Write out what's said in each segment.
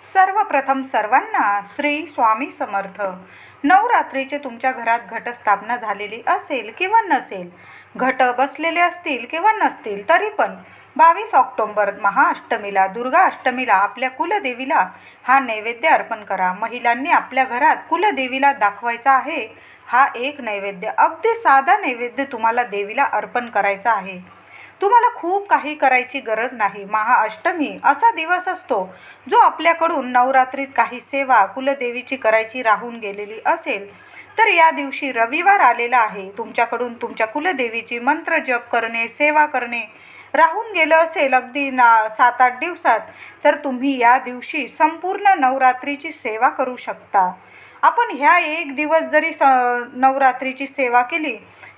सर्वप्रथम सर्वांना श्री स्वामी समर्थ. नवरात्रीचे तुमच्या घरात घटस्थापना झालेली असेल किंवा नसेल, घट बसलेले असतील किंवा नसतील, तरी पण 22 ऑक्टोबर महाअष्टमीला, दुर्गा अष्टमीला आपल्या कुलदेवीला हा नैवेद्य अर्पण करा. महिलांनी आपल्या घरात कुलदेवीला दाखवायचा आहे. हा एक नैवेद्य, अगदी साधा नैवेद्य तुम्हाला देवीला अर्पण करायचा आहे. तुम्हाला खूप काही करायची गरज नाही. महाअष्टमी असा दिवस असतो जो आपल्याकडून नवरात्रीत काही सेवा कुलदेवीची करायची राहून गेलेली असेल तर या दिवशी रविवार आलेला आहे. तुमच्याकडून तुमच्या कुलदेवीची मंत्र जप करणे, सेवा करणे राहून गेलं असेल अगदी 7-8 दिवसात, तर तुम्ही या दिवशी संपूर्ण नवरात्रीची सेवा करू शकता. आपण ह्या एक दिवस जरी नवरात्रीची सेवा केली,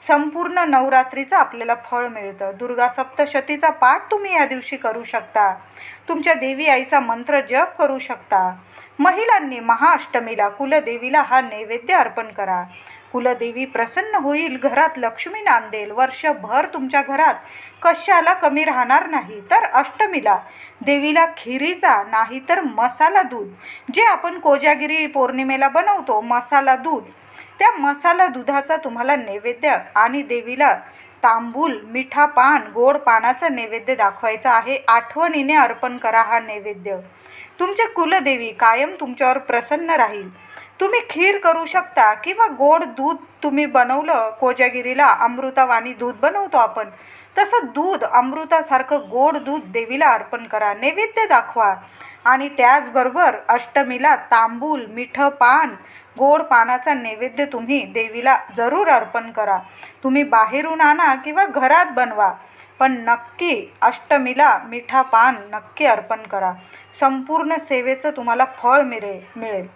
संपूर्ण नवरात्रीचं आपल्याला फळ मिळतं. दुर्गा सप्तशतीचा पाठ तुम्ही या दिवशी करू शकता. तुमच्या देवी आईचा मंत्र जप करू शकता. महिलांनी महाअष्टमीला कुलदेवीला हा नैवेद्य अर्पण करा. कुलदेवी प्रसन्न होईल, घरात लक्ष्मी नांदेल, वर्षभर तुमच्या घरात कशाला कमी राहणार नाही. तर अष्टमीला देवीला खिरीचा नाही तर मसाला दूध, जे आपण कोजागिरी पौर्णिमेला बनवतो मसाला दूध, त्या मसाला दुधाचा तुम्हाला नैवेद्य आणि देवीला तांबूल, मिठा पान, गोड पानाचा नैवेद्य दाखवायचा आहे. आठवणीने अर्पण करा हा नैवेद्य. तुमचे कुलदेवी कायम तुमच्यावर प्रसन्न राहील. तुम्ही खीर करू शकता किंवा गोड दूध तुम्ही बनवलं, कोजागिरीला अमृतावाणी दूध बनवतो आपण, तसं दूध अमृतासारखं गोड दूध देवीला अर्पण करा, नैवेद्य दाखवा. आणि त्याचबरोबर अष्टमीला तांबूल, मिठं पान, गोड पानाचा नैवेद्य तुम्ही देवीला जरूर अर्पण करा. तुम्ही बाहेरून आणा किंवा घरात बनवा, पण नक्की अष्टमीला मिठा पान नक्की अर्पण करा. संपूर्ण सेवेचं तुम्हाला फळ मिळेल.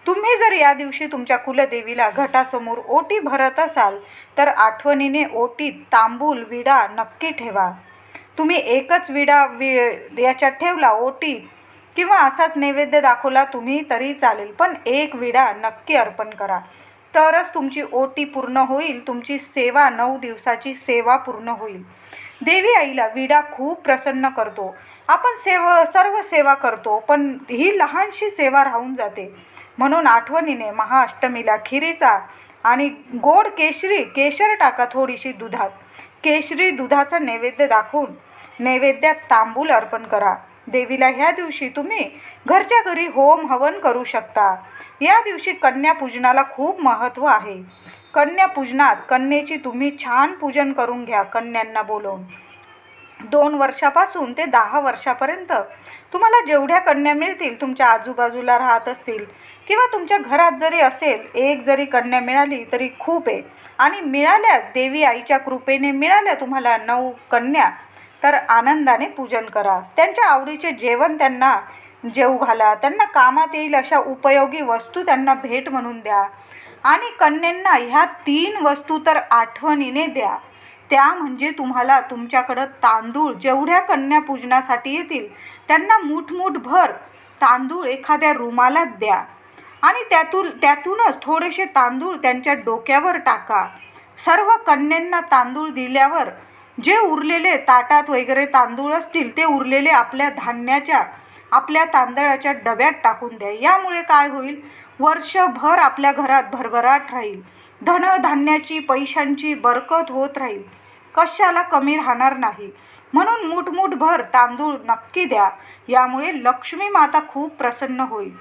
तुम्ही जर या दिवशी तुमच्या कुलदेवीला घटासमोर ओटी भरत असाल तर आठवणीने ओटीत तांबूल, विडा नक्की ठेवा. तुम्ही एकच विडा याच्यात ठेवला ओटीत किंवा असाच नैवेद्य दाखवला तुम्ही तरी चालेल, पण एक विडा नक्की अर्पण करा, तरच तुमची ओटी पूर्ण होईल. तुमची सेवा 9 दिवसाची सेवा पूर्ण होईल. देवी आईला विडा खूप प्रसन्न करतो. आपण सर्व सेवा करतो, पण ही लहानशी सेवा राहून जाते. म्हणून आठवणीने महाअष्टमीला खिरीचा आणि गोड केशर टाका थोडीशी दुधात. केशरी दुधाचा नैवेद्य दाखवून नैवेद्यात तांबूल अर्पण करा. देवीला ह्या दिवशी तुम्ही घरच्या घरी होम हवन करू शकता. या दिवशी कन्यापूजनाला खूप महत्त्व आहे. कन्यापूजनात कन्येची तुम्ही छान पूजन करून घ्या. कन्यांना बोलवून 2 वर्षापासून ते 10 वर्षापर्यंत तुम्हाला जेवढ्या कन्या मिळतील, तुमच्या आजूबाजूला राहत असतील किंवा तुमच्या घरात जरी असेल, एक जरी कन्या मिळाली तरी खूप आहे. आणि मिळाल्यास देवी आईच्या कृपेने मिळाल्या तुम्हाला 9 कन्या, तर आनंदाने पूजन करा. त्यांच्या आवडीचे जेवण त्यांना जेवू घाला. त्यांना कामात येईल अशा उपयोगी वस्तू त्यांना भेट म्हणून द्या. आणि कन्यांना ह्या 3 वस्तू तर आठवणीने द्या. त्या म्हणजे तुम्हाला तुमच्याकडं तांदूळ, जेवढ्या कन्या पूजनासाठी येतील त्यांना मूठभर तांदूळ एखाद्या रुमालात द्या आणि त्यातूनच थोडेसे तांदूळ त्यांच्या डोक्यावर टाका. सर्व कन्यांना तांदूळ दिल्यावर जे उरलेले ताटात वगैरे तांदूळ असतील ते उरलेले आपल्या तांदळाच्या डब्यात टाकून द्या. यामुळे काय होईल, वर्षभर आपल्या घरात भरभराट राहील. धनधान्याची, पैशांची बरकत होत राहील, कशाला कमी राहणार नाही. म्हणून मूठभर तांदूळ नक्की द्या. यामुळे लक्ष्मी माता खूप प्रसन्न होईल.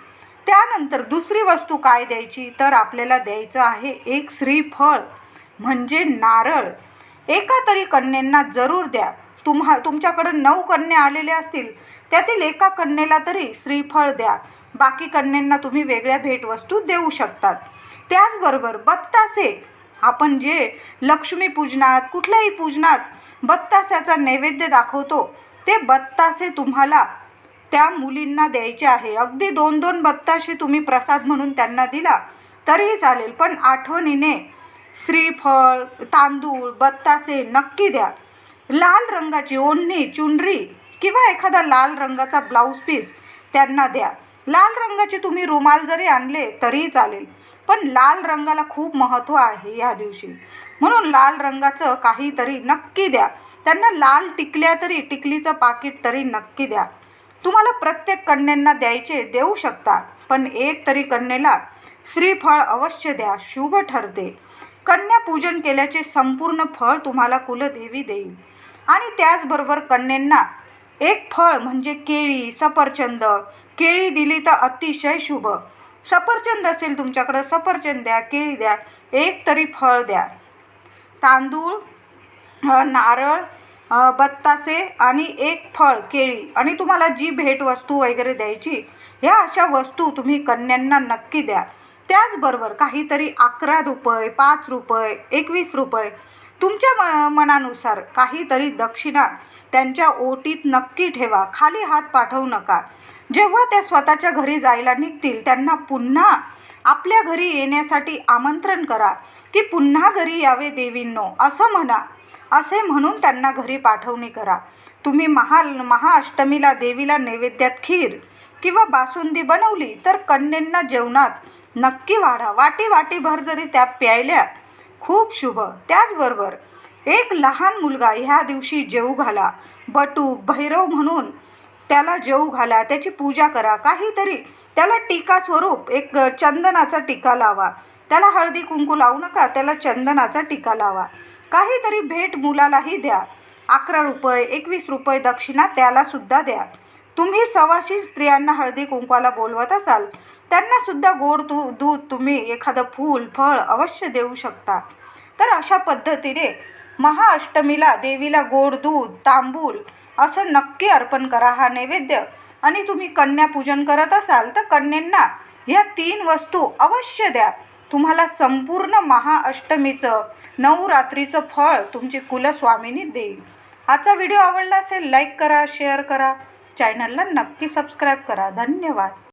त्यानंतर दुसरी वस्तू काय द्यायची, तर आपल्याला द्यायचं आहे एक श्रीफळ म्हणजे नारळ. एका तरी कन्येला जरूर द्या. तुमच्याकडं 9 कन्या आलेल्या असतील, त्यातील एका कन्येला तरी श्रीफळ द्या. बाकी कन्यांना तुम्ही वेगळ्या भेटवस्तू देऊ शकतात. त्याचबरोबर बत्तासे, आपण जे लक्ष्मी पूजनात, कुठल्याही पूजनात बत्तास्याचा नैवेद्य दाखवतो, ते बत्तासे तुम्हाला त्या मुलींना द्यायचे आहे. अगदी 2-2 बत्तासे तुम्ही प्रसाद म्हणून त्यांना दिला तरीही चालेल, पण आठवणीने श्रीफळ, तांदूळ, बत्तासे नक्की द्या. लाल रंगाची ओढणी, चुनरी किंवा एखादा लाल रंगाचा ब्लाऊज पीस त्यांना द्या. लाल रंगाचे तुम्ही रुमाल जरी आणले तरीही चालेल, पण लाल रंगाला खूप महत्त्व आहे या दिवशी. म्हणून लाल रंगाचं काहीतरी नक्की द्या. त्यांना लाल टिकल्या तरी, टिकलीचं पाकिट तरी नक्की द्या. तुम्हाला प्रत्येक कन्यांना देऊ शकता, पण एक तरी कन्येला श्रीफळ अवश्य द्या, शुभ ठरते. कन्या पूजन केल्याचे संपूर्ण फळ तुम्हाला कुलदेवी देईल. आणि त्याचबरोबर कन्यांना एक फळ म्हणजे केळी, सफरचंद. केळी दिली तर अतिशय शुभ. सफरचंद असेल तुमच्याकडं, सफरचंद द्या, केळी द्या, एक तरी फळ द्या. तांदूळ, नारळ, बत्तासे आणि एक फळ केळी, आणि तुम्हाला जी भेटवस्तू वगैरे द्यायची, ह्या अशा वस्तू तुम्ही कन्यांना नक्की द्या. त्याचबरोबर काहीतरी 11 रुपये, 5 रुपये, 21 रुपये तुमच्या मनानुसार काहीतरी दक्षिणा त्यांच्या ओटीत नक्की ठेवा. खाली हात पाठवू नका. जेव्हा त्या स्वतःच्या घरी जायला निघतील त्यांना पुन्हा आपल्या घरी येण्यासाठी आमंत्रण करा, की पुन्हा घरी यावे देवींनो असं म्हणा. असे म्हणून त्यांना घरी पाठवणी करा. तुम्ही महाअष्टमीला देवीला नैवेद्यात खीर किंवा बासुंदी बनवली तर कन्यांना जेवणात नक्की वाढा. वाटीभर जरी त्या प्यायल्या खूप शुभ. त्याचबरोबर एक लहान मुलगा ह्या दिवशी जेवू घाला. बटूक, भैरव म्हणून त्याला जेवू घाला, त्याची पूजा करा. काहीतरी त्याला टीका स्वरूप एक चंदनाचा टीका लावा. त्याला हळदी कुंकू लावू नका, त्याला चंदनाचा टीका लावा. काहीतरी भेट मुलालाही द्या. 11 रुपये, 21 रुपये दक्षिणा त्यालासुद्धा द्या. तुम्ही सवाशीण स्त्रियांना हळदी कुंकवाला बोलवत असाल त्यांनासुद्धा गोड दूध, तुम्ही एखादं फूल, फळ अवश्य देऊ शकता. तर अशा पद्धतीने महाअष्टमीला देवीला गोड दूध, तांबूल असं नक्की अर्पण करा हा नैवेद्य. आणि तुम्ही कन्यापूजन करत असाल तर कन्यांना ह्या 3 वस्तू अवश्य द्या. तुम्हाला संपूर्ण महाअष्टमीचं, नवरात्रीचं फळ तुमची कुलस्वामिनी देईल. आजचा व्हिडिओ आवडला असेल लाईक करा, शेअर करा, चॅनलला नक्की सबस्क्राईब करा. धन्यवाद.